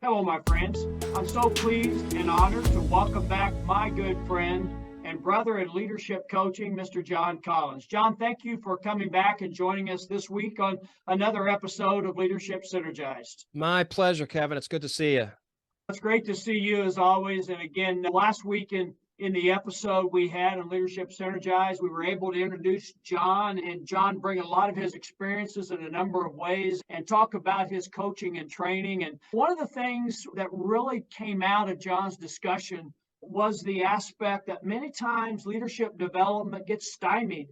Hello, my friends. I'm so pleased and honored to welcome back my good friend and brother in leadership coaching, Mr. John Collins. John, thank you for coming back and joining us this week on another episode of Leadership Synergized. My pleasure, Kevin. It's good to see you. It's great to see you as always. And again, last week in the episode we had on Leadership Synergized, we were able to introduce John, and John bring a lot of his experiences in a number of ways and talk about his coaching and training. And one of the things that really came out of John's discussion was the aspect that many times leadership development gets stymied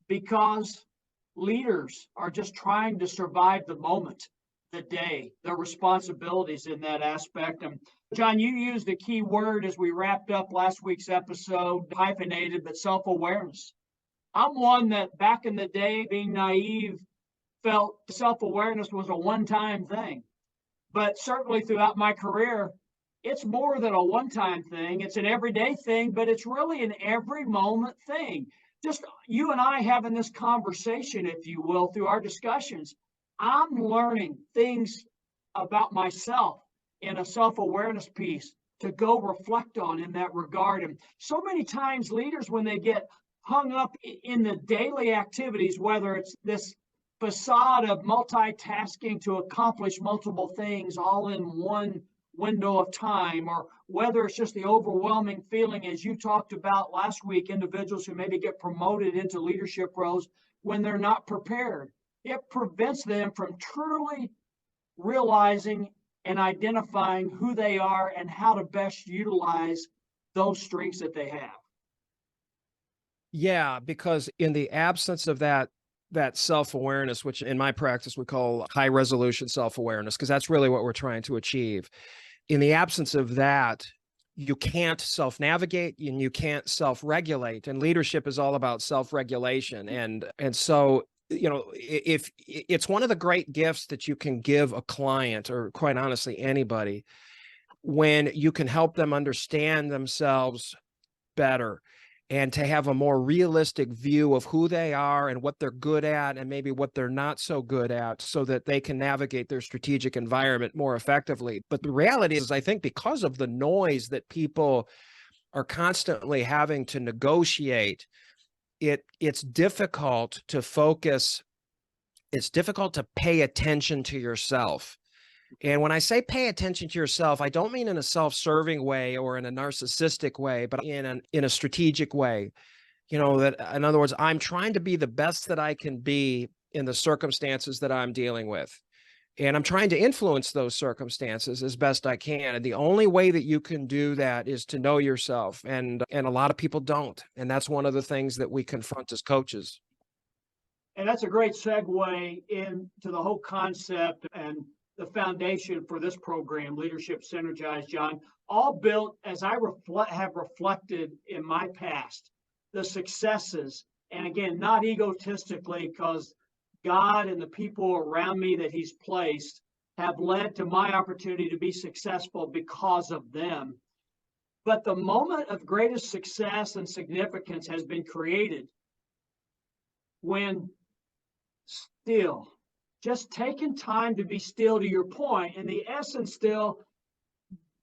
because leaders are just trying to survive the moment, the day, their responsibilities in that aspect. And John, you used a key word as we wrapped up last week's episode, hyphenated, but self-awareness. I'm one that back in the day, being naive, felt self-awareness was a one-time thing. But certainly throughout my career, it's more than a one-time thing. It's an everyday thing, but it's really an every moment thing. Just you and I having this conversation, if you will, through our discussions, I'm learning things about myself in a self-awareness piece to go reflect on in that regard. And so many times leaders, when they get hung up in the daily activities, whether it's this facade of multitasking to accomplish multiple things all in one window of time, or whether it's just the overwhelming feeling, as you talked about last week, individuals who maybe get promoted into leadership roles when they're not prepared. It prevents them from truly realizing and identifying who they are and how to best utilize those strengths that they have. Yeah, because in the absence of that self-awareness, which in my practice we call high resolution self-awareness, because that's really what we're trying to achieve. In the absence of that, you can't self-navigate and you can't self-regulate. And leadership is all about self-regulation. And so, if it's one of the great gifts that you can give a client, or quite honestly, anybody, when you can help them understand themselves better and to have a more realistic view of who they are and what they're good at and maybe what they're not so good at, so that they can navigate their strategic environment more effectively. But the reality is, I think because of the noise that people are constantly having to negotiate, it's difficult to focus. It's difficult to pay attention to yourself. And when I say pay attention to yourself, I don't mean in a self-serving way or in a narcissistic way, but in a strategic way. That, in other words, I'm trying to be the best that I can be in the circumstances that I'm dealing with. And I'm trying to influence those circumstances as best I can. And the only way that you can do that is to know yourself. And a lot of people don't. And that's one of the things that we confront as coaches. And that's a great segue into the whole concept and the foundation for this program, Leadership Synergized, John, all built as I have reflected in my past, the successes, and again, not egotistically, because God and the people around me that he's placed have led to my opportunity to be successful because of them. But the moment of greatest success and significance has been created when still, just taking time to be still, to your point, and the essence still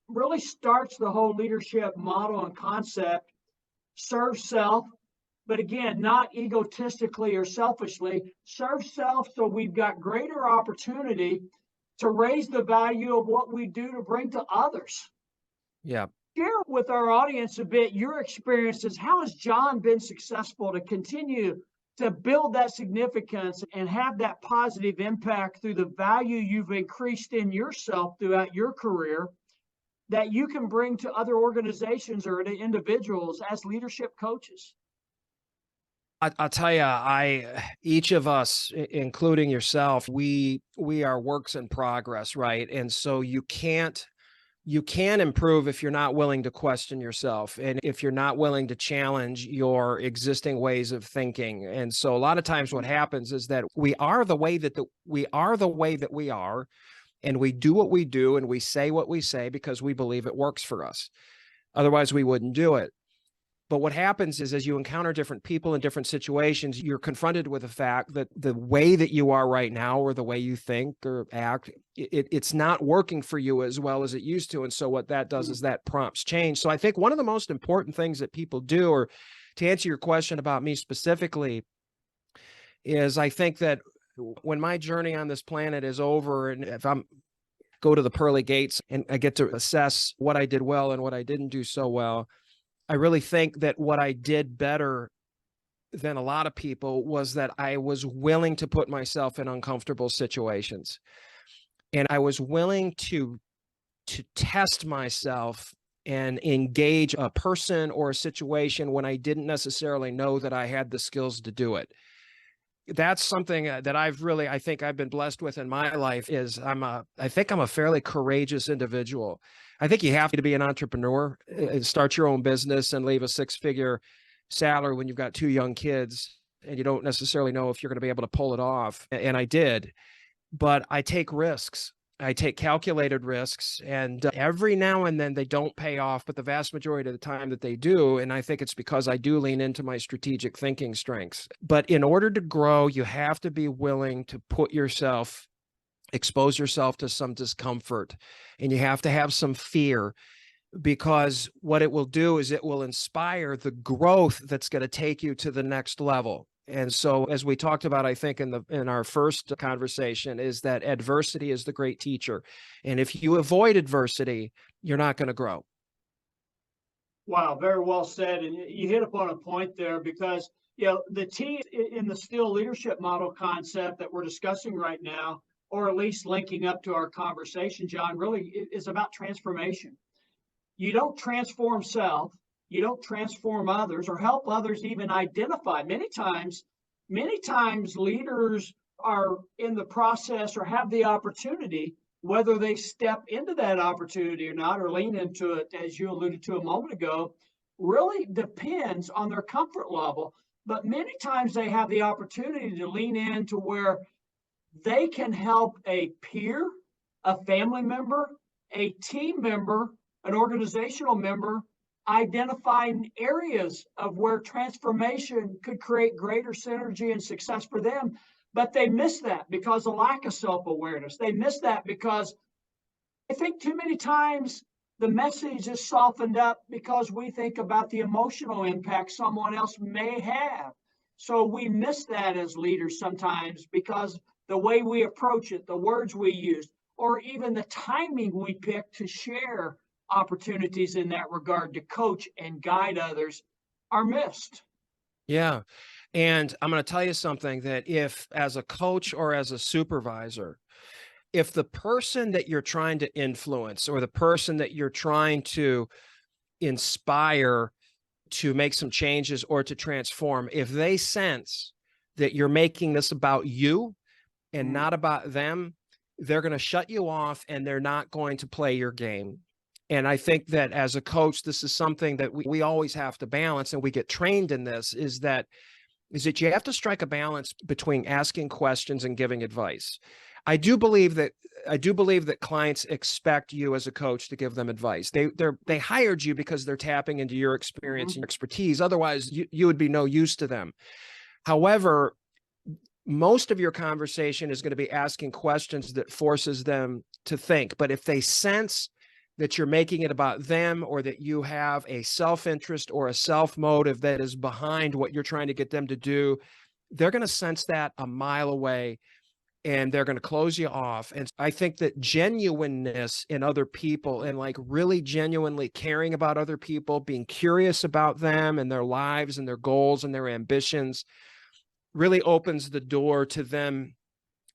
really starts the whole leadership model and concept. Serve self, but again, not egotistically or selfishly. Serve self so we've got greater opportunity to raise the value of what we do to bring to others. Yeah. Share with our audience a bit your experiences. How has John been successful to continue to build that significance and have that positive impact through the value you've increased in yourself throughout your career that you can bring to other organizations or to individuals as leadership coaches? I'll tell you, each of us, including yourself, we are works in progress, right? And so you can improve if you're not willing to question yourself, and if you're not willing to challenge your existing ways of thinking. And so a lot of times what happens is that we are the way that we are, and we do what we do and we say what we say because we believe it works for us. Otherwise, we wouldn't do it. But what happens is, as you encounter different people in different situations, you're confronted with the fact that the way that you are right now, or the way you think or act, it's not working for you as well as it used to. And so what that does is that prompts change. So I think one of the most important things that people do, or to answer your question about me specifically, is I think that when my journey on this planet is over, and if I'm go to the pearly gates and I get to assess what I did well and what I didn't do so well, I really think that what I did better than a lot of people was that I was willing to put myself in uncomfortable situations. And I was willing to test myself and engage a person or a situation when I didn't necessarily know that I had the skills to do it. That's something that I think I've been blessed with in my life. Is I think I'm a fairly courageous individual. I think you have to be an entrepreneur, start your own business and leave a six-figure salary when you've got two young kids and you don't necessarily know if you're going to be able to pull it off. And I did, but I take risks. I take calculated risks, and every now and then they don't pay off, but the vast majority of the time that they do. And I think it's because I do lean into my strategic thinking strengths. But in order to grow, you have to be willing to expose yourself to some discomfort, and you have to have some fear, because what it will do is it will inspire the growth that's going to take you to the next level. And so, as we talked about, I think in our first conversation, is that adversity is the great teacher. And if you avoid adversity, you're not going to grow. Wow, very well said. And you hit upon a point there, because the T in the still leadership model concept that we're discussing right now, or at least linking up to our conversation, John, really is about transformation. You don't transform self, you don't transform others or help others even identify. Many times leaders are in the process or have the opportunity, whether they step into that opportunity or not, or lean into it, as you alluded to a moment ago, really depends on their comfort level. But many times they have the opportunity to lean into where they can help a peer, a family member, a team member, an organizational member identify areas of where transformation could create greater synergy and success for them. But they miss that because of lack of self-awareness. They miss that because I think too many times the message is softened up because we think about the emotional impact someone else may have. So we miss that as leaders sometimes because the way we approach it, the words we use, or even the timing we pick to share opportunities in that regard to coach and guide others are missed. Yeah. And I'm going to tell you something, that if, as a coach or as a supervisor, if the person that you're trying to influence or the person that you're trying to inspire to make some changes or to transform, if they sense that you're making this about you and not about them, they're going to shut you off and they're not going to play your game. And I think that as a coach, this is something that we always have to balance, and we get trained in this, is that you have to strike a balance between asking questions and giving advice. I do believe that clients expect you as a coach to give them advice. They hired you because they're tapping into your experience and your expertise. Otherwise, you would be no use to them. However, most of your conversation is going to be asking questions that forces them to think. But if they sense that you're making it about them, or that you have a self-interest or a self-motive that is behind what you're trying to get them to do, they're going to sense that a mile away, and they're going to close you off. And I think that genuineness in other people, and like really genuinely caring about other people, being curious about them and their lives and their goals and their ambitions, really opens the door to them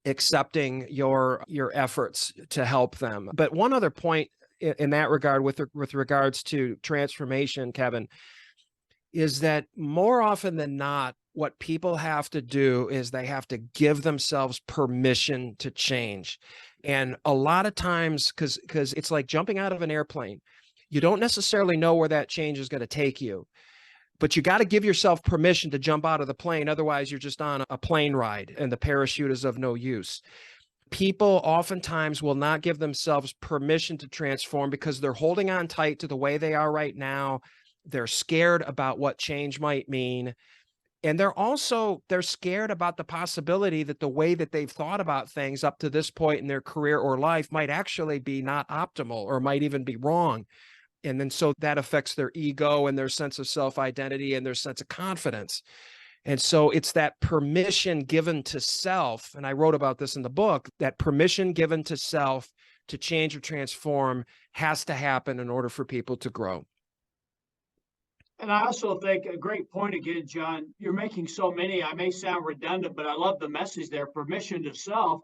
accepting your efforts to help them. But one other point in that regard, with regards to transformation, Kevin, is that more often than not, what people have to do is they have to give themselves permission to change. And a lot of times, because it's like jumping out of an airplane, you don't necessarily know where that change is going to take you, but you got to give yourself permission to jump out of the plane. Otherwise, you're just on a plane ride and the parachute is of no use. People oftentimes will not give themselves permission to transform because they're holding on tight to the way they are right now. They're scared about what change might mean. And they're scared about the possibility that the way that they've thought about things up to this point in their career or life might actually be not optimal or might even be wrong. And then so that affects their ego and their sense of self-identity and their sense of confidence. And so it's that permission given to self, and I wrote about this in the book, that permission given to self to change or transform has to happen in order for people to grow. And I also think a great point again, John, you're making so many, I may sound redundant, but I love the message there, permission to self.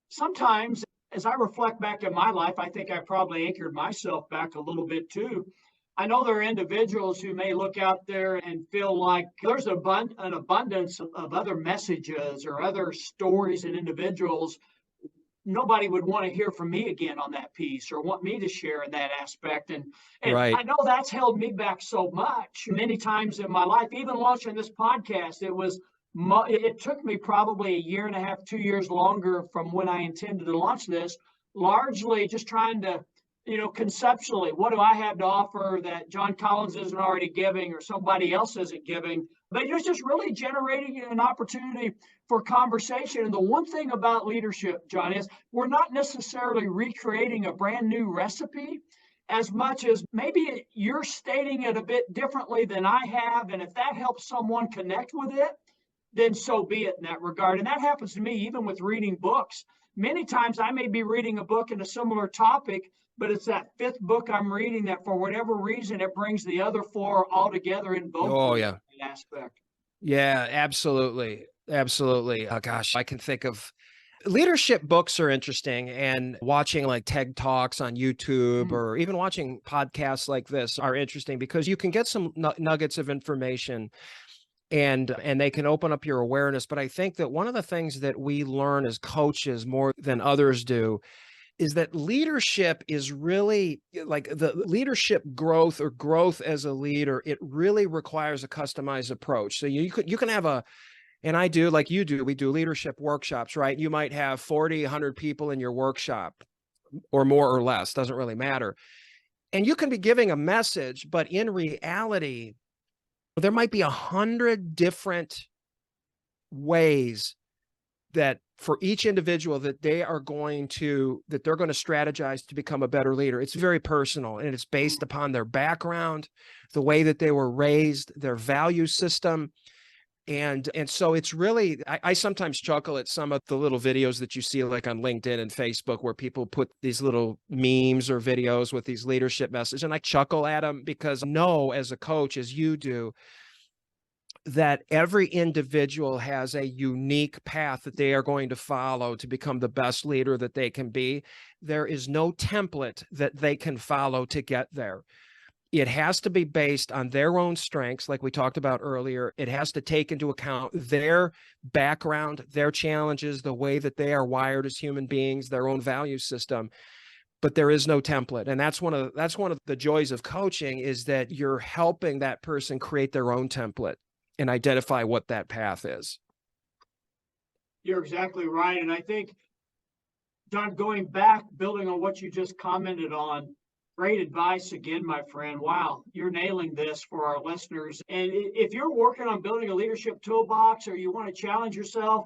Sometimes, as I reflect back in my life, I think I probably anchored myself back a little bit too. I know there are individuals who may look out there and feel like there's an abundance of other messages or other stories and individuals. Nobody would want to hear from me again on that piece or want me to share in that aspect. And Right. I know that's held me back so much many times in my life. Even launching this podcast, it took me probably a year and a half, 2 years longer from when I intended to launch this, largely just trying to, conceptually, what do I have to offer that John Collins isn't already giving or somebody else isn't giving? But it's just really generating an opportunity for conversation. And the one thing about leadership, John, is we're not necessarily recreating a brand new recipe as much as maybe you're stating it a bit differently than I have. And if that helps someone connect with it, then so be it in that regard. And that happens to me even with reading books. Many times I may be reading a book in a similar topic, but it's that fifth book I'm reading that for whatever reason, it brings the other four all together in both Oh, yeah. aspect. Yeah, absolutely. Absolutely. Oh, gosh, I can think of leadership books are interesting, and watching like TED Talks on YouTube or even watching podcasts like this are interesting because you can get some nuggets of information and they can open up your awareness. But I think that one of the things that we learn as coaches more than others do is that leadership is really like the leadership growth or growth as a leader. It really requires a customized approach. So you can have and I do, like you do, we do leadership workshops, right? You might have 40, 100 people in your workshop or more or less, doesn't really matter. And you can be giving a message, but in reality, there might be 100 different ways that for each individual that they're going to strategize to become a better leader. It's very personal, and it's based upon their background, the way that they were raised, their value system. And so it's really, I sometimes chuckle at some of the little videos that you see like on LinkedIn and Facebook where people put these little memes or videos with these leadership messages. And I chuckle at them because I know as a coach, as you do, that every individual has a unique path that they are going to follow to become the best leader that they can be. There is no template that they can follow to get there. It has to be based on their own strengths, like we talked about earlier. It has to take into account their background, their challenges, the way that they are wired as human beings, their own value system. But there is no template. And that's one of the joys of coaching, is that you're helping that person create their own template and identify what that path is. You're exactly right. And I think, John, going back, building on what you just commented on, great advice again, my friend. Wow, you're nailing this for our listeners. And if you're working on building a leadership toolbox or you want to challenge yourself,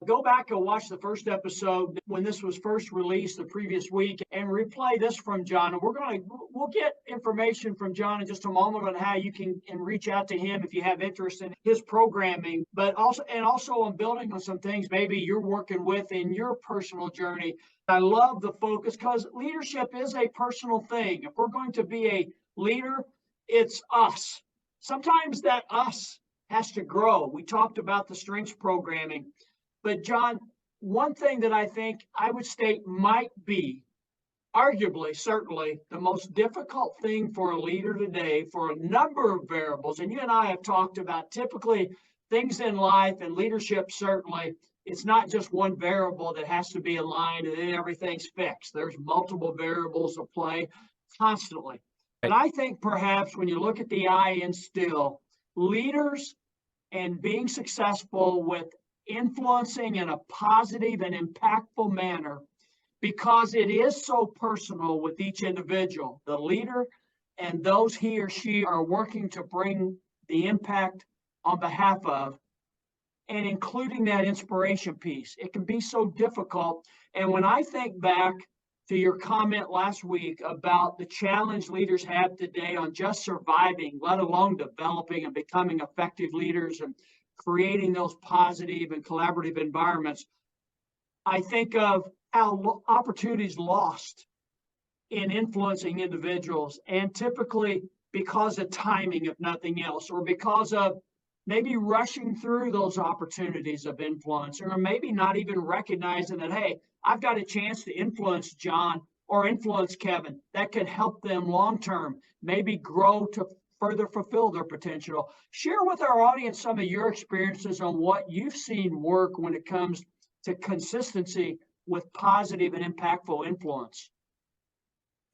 go back and watch the first episode when this was first released the previous week and replay this from John. And we'll get information from John in just a moment on how you can reach out to him if you have interest in his programming, but also on building on some things maybe you're working with in your personal journey. I love the focus because leadership is a personal thing. If we're going to be a leader, it's us. Sometimes that us has to grow. We talked about the strengths programming. But John, one thing that I think I would state might be, arguably, certainly, the most difficult thing for a leader today for a number of variables, and you and I have talked about typically things in life and leadership, certainly, it's not just one variable that has to be aligned and then everything's fixed. There's multiple variables at play constantly. And I think perhaps when you look at the I in still, leaders and being successful with influencing in a positive and impactful manner, because it is so personal with each individual. The leader and those he or she are working to bring the impact on behalf of, and including that inspiration piece. It can be so difficult. And when I think back to your comment last week about the challenge leaders have today on just surviving, let alone developing and becoming effective leaders and creating those positive and collaborative environments, I think of how opportunities lost in influencing individuals, and typically because of timing, if nothing else, or because of maybe rushing through those opportunities of influence, or maybe not even recognizing that, hey, I've got a chance to influence John or influence Kevin that could help them long term, maybe grow to further fulfill their potential. Share with our audience some of your experiences on what you've seen work when it comes to consistency with positive and impactful influence.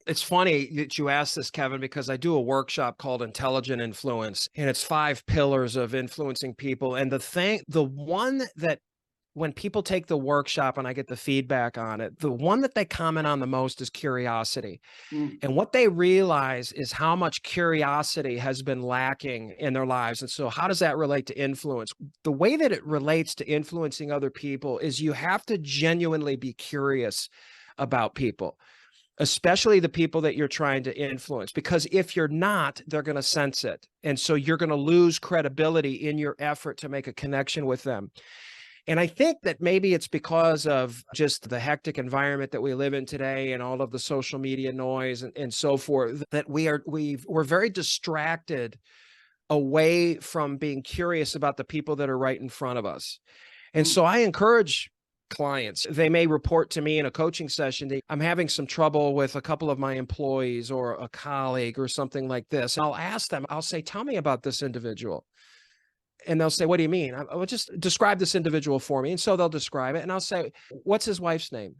It's funny that you asked this, Kevin, because I do a workshop called Intelligent Influence, and it's 5 pillars of influencing people. And the one that when people take the workshop and I get the feedback on it, the one that they comment on the most is curiosity. And what they realize is how much curiosity has been lacking in their lives. And so how does that relate to influence? The way that it relates to influencing other people is you have to genuinely be curious about people, especially the people that you're trying to influence, because if you're not, they're going to sense it. And so you're going to lose credibility in your effort to make a connection with them. And I think that maybe it's because of just the hectic environment that we live in today and all of the social media noise and so forth, that we're very distracted away from being curious about the people that are right in front of us. And so I encourage clients, they may report to me in a coaching session, I'm having some trouble with a couple of my employees or a colleague or something like this. And I'll ask them, I'll say, tell me about this individual. And they'll say, what do you mean? I will just describe this individual for me. And so they'll describe it. And I'll say, what's his wife's name?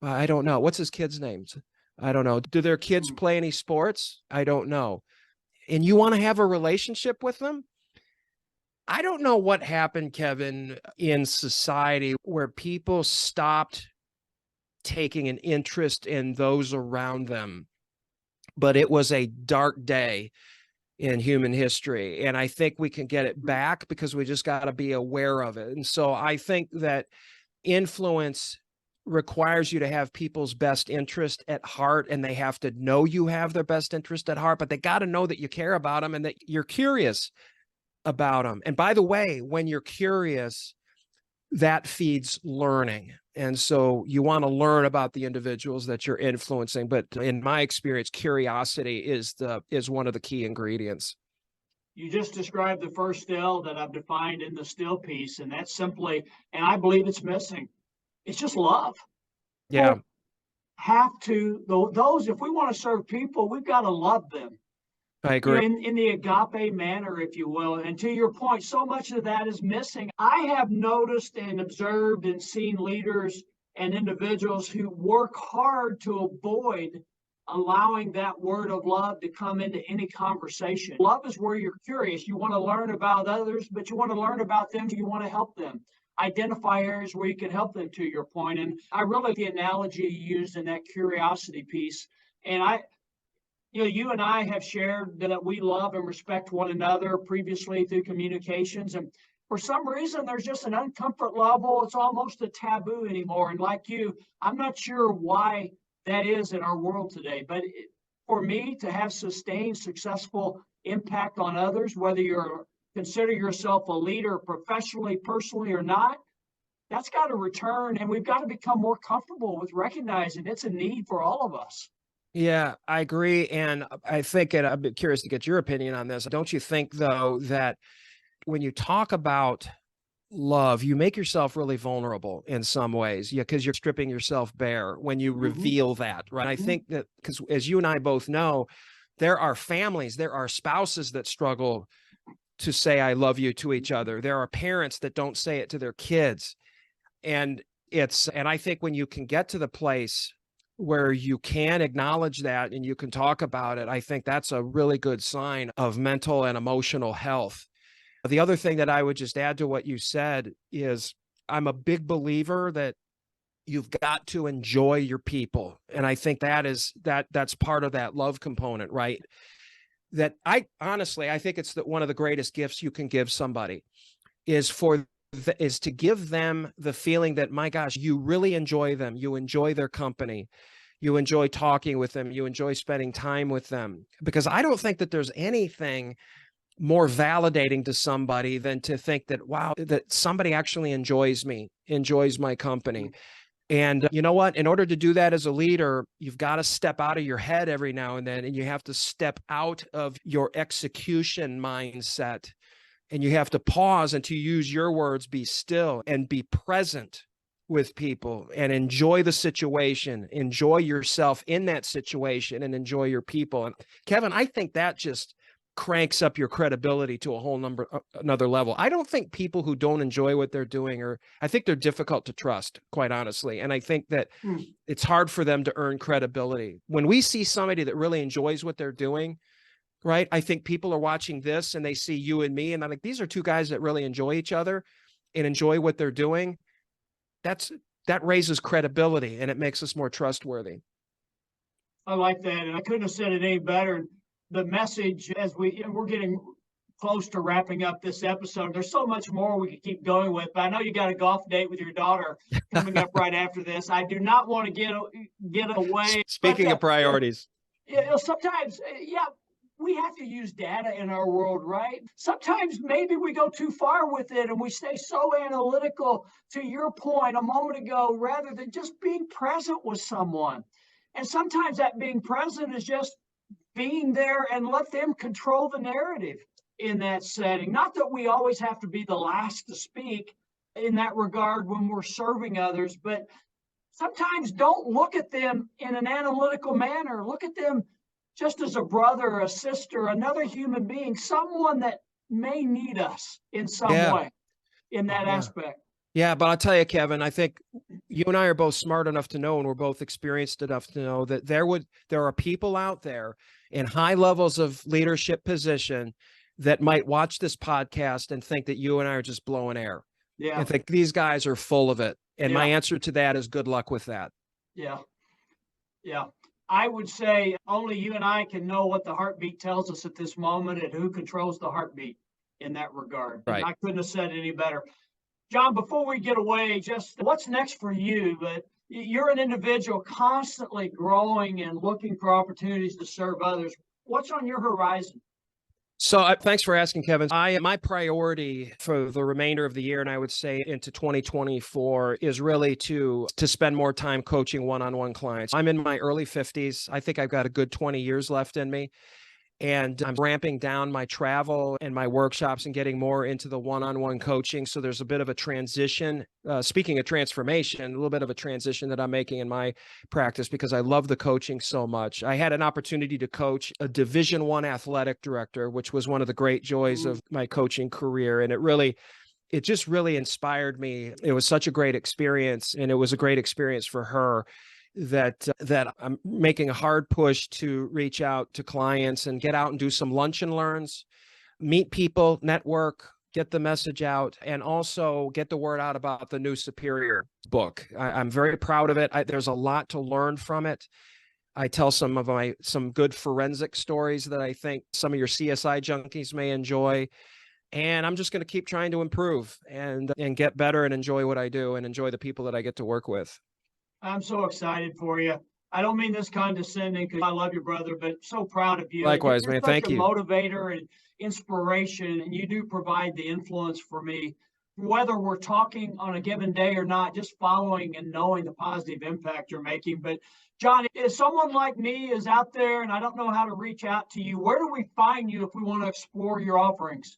I don't know. What's his kids' names? I don't know. Do their kids play any sports? I don't know. And you want to have a relationship with them? I don't know what happened, Kevin, in society where people stopped taking an interest in those around them. But it was a dark day in human history. And I think we can get it back because we just got to be aware of it. And so I think that influence requires you to have people's best interest at heart, and they have to know you have their best interest at heart, but they got to know that you care about them and that you're curious about them. And by the way, when you're curious, that feeds learning. And so you want to learn about the individuals that you're influencing. But in my experience, curiosity is one of the key ingredients. You just described the first still that I've defined in the still piece, and that's simply, and I believe it's missing, it's just love. Yeah. People have to, those, if we want to serve people, we've got to love them. I agree. In the agape manner, if you will. And to your point, so much of that is missing. I have noticed and observed and seen leaders and individuals who work hard to avoid allowing that word of love to come into any conversation. Love is where you're curious. You want to learn about others, but you want to learn about them. You want to help them. Identify areas where you can help them, to your point. And I really like the analogy you used in that curiosity piece. And you and I have shared that we love and respect one another previously through communications. And for some reason, there's just an uncomfort level. It's almost a taboo anymore. And like you, I'm not sure why that is in our world today. But for me to have sustained, successful impact on others, whether you consider yourself a leader professionally, personally, or not, that's got to return. And we've got to become more comfortable with recognizing it's a need for all of us. Yeah, I agree. And I think, and I'm curious to get your opinion on this. Don't you think, though, that when you talk about love, you make yourself really vulnerable in some ways? Yeah, because you're stripping yourself bare when you reveal that, right? I think that because as you and I both know, there are families, there are spouses that struggle to say, I love you to each other. There are parents that don't say it to their kids. And I think when you can get to the place where you can acknowledge that and you can talk about it, I think that's a really good sign of mental and emotional health. The other thing that I would just add to what you said is I'm a big believer that you've got to enjoy your people. And I think that's part of that love component, right? That I think it's one of the greatest gifts you can give somebody is to give them the feeling that, my gosh, you really enjoy them. You enjoy their company. You enjoy talking with them. You enjoy spending time with them. Because I don't think that there's anything more validating to somebody than to think that, wow, that somebody actually enjoys me, enjoys my company. And you know what? In order to do that as a leader, you've got to step out of your head every now and then, and you have to step out of your execution mindset, and you have to pause and, to use your words, be still and be present with people and enjoy the situation, enjoy yourself in that situation, and enjoy your people. And Kevin, I think that just cranks up your credibility to a whole another level. I don't think people who don't enjoy what they're doing I think they're difficult to trust, quite honestly. And I think that it's hard for them to earn credibility. When we see somebody that really enjoys what they're doing, right? I think people are watching this and they see you and me, and I'm like, these are two guys that really enjoy each other and enjoy what they're doing. That raises credibility, and it makes us more trustworthy. I like that. And I couldn't have said it any better. The message, as we're getting close to wrapping up this episode, there's so much more we could keep going with, but I know you got a golf date with your daughter coming up right after this. I do not want to get away. Speaking of priorities. Sometimes, we have to use data in our world, right? Sometimes maybe we go too far with it and we stay so analytical, to your point a moment ago, rather than just being present with someone. And sometimes that being present is just being there and let them control the narrative in that setting. Not that we always have to be the last to speak in that regard when we're serving others, but sometimes don't look at them in an analytical manner. Look at them just as a brother, a sister, another human being, someone that may need us in some way in that aspect. Yeah, but I'll tell you, Kevin, I think you and I are both smart enough to know, and we're both experienced enough to know that there are people out there in high levels of leadership position that might watch this podcast and think that you and I are just blowing air. Yeah. And think these guys are full of it. And my answer to that is good luck with that. Yeah. Yeah. I would say only you and I can know what the heartbeat tells us at this moment and who controls the heartbeat in that regard. Right. And I couldn't have said it any better. John, before we get away, just what's next for you? But you're an individual constantly growing and looking for opportunities to serve others. What's on your horizon? So thanks for asking, Kevin. My priority for the remainder of the year, and I would say into 2024, is really to spend more time coaching one-on-one clients. I'm in my early 50s. I think I've got a good 20 years left in me. And I'm ramping down my travel and my workshops and getting more into the one-on-one coaching. So there's a bit of a transition. Speaking of transformation, a little bit of a transition that I'm making in my practice because I love the coaching so much. I had an opportunity to coach a Division I athletic director, which was one of the great joys of my coaching career. And it just really inspired me. It was such a great experience, and it was a great experience for her. That I'm making a hard push to reach out to clients and get out and do some lunch and learns, meet people, network, get the message out, and also get the word out about the new Superior book. I'm very proud of it. There's a lot to learn from it. I tell some good forensic stories that I think some of your CSI junkies may enjoy. And I'm just going to keep trying to improve and get better and enjoy what I do and enjoy the people that I get to work with. I'm so excited for you. I don't mean this condescending because I love your brother, but so proud of you. Likewise, You're man. such Thank a you. Motivator and inspiration, and you do provide the influence for me, whether we're talking on a given day or not, just following and knowing the positive impact you're making. But John, if someone like me is out there and I don't know how to reach out to you, where do we find you if we want to explore your offerings?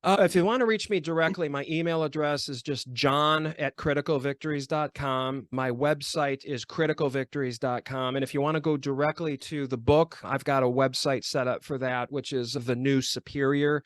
If you want to reach me directly, my email address is just john@criticalvictories.com. My website is criticalvictories.com. And if you want to go directly to the book, I've got a website set up for that, which is the new Superior.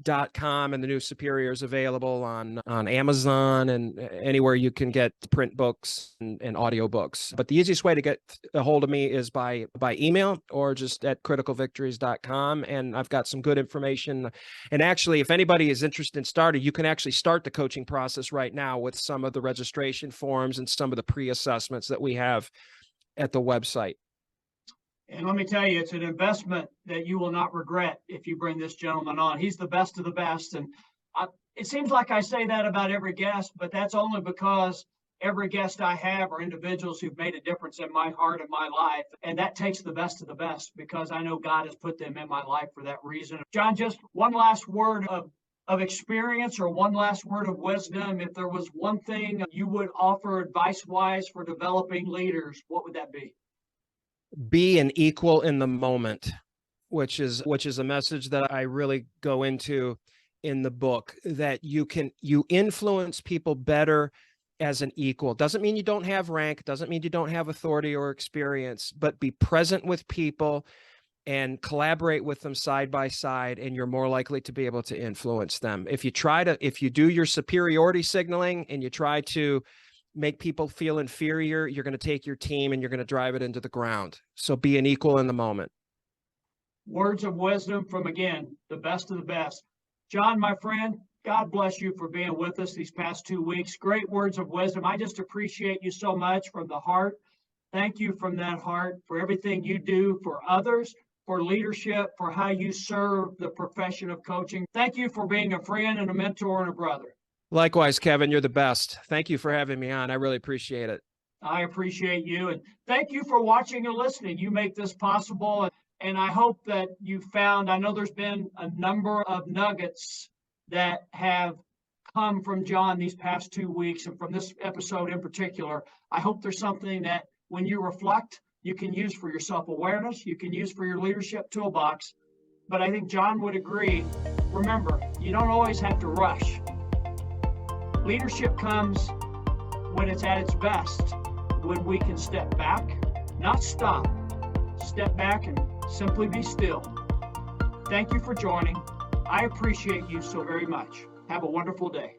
and the new Superior is available on Amazon and anywhere you can get print books and audio books. But the easiest way to get a hold of me is by email or just at criticalvictories.com. And I've got some good information. And actually, if anybody is interested in starting, you can actually start the coaching process right now with some of the registration forms and some of the pre-assessments that we have at the website. And let me tell you, it's an investment that you will not regret if you bring this gentleman on. He's the best of the best. And it seems like I say that about every guest, but that's only because every guest I have are individuals who've made a difference in my heart and my life. And that takes the best of the best because I know God has put them in my life for that reason. John, just one last word of experience or one last word of wisdom. If there was one thing you would offer advice-wise for developing leaders, what would that be? Be an equal in the moment, which is a message that I really go into in the book, that you influence people better as an equal. Doesn't mean you don't have rank, doesn't mean you don't have authority or experience, but be present with people and collaborate with them side by side, and you're more likely to be able to influence them. If you do your superiority signaling and you try to make people feel inferior, you're going to take your team and you're going to drive it into the ground. So be an equal in the moment. Words of wisdom from, again, the best of the best. John, my friend, God bless you for being with us these past 2 weeks. Great words of wisdom. I just appreciate you so much from the heart. Thank you from that heart for everything you do for others, for leadership, for how you serve the profession of coaching. Thank you for being a friend and a mentor and a brother. Likewise, Kevin, you're the best. Thank you for having me on. I really appreciate it. I appreciate you. And thank you for watching and listening. You make this possible. And I hope that you found, I know there's been a number of nuggets that have come from John these past 2 weeks and from this episode in particular. I hope there's something that when you reflect, you can use for your self-awareness, you can use for your leadership toolbox. But I think John would agree, remember, you don't always have to rush. Leadership comes when it's at its best, when we can step back, not stop, step back and simply be still. Thank you for joining. I appreciate you so very much. Have a wonderful day.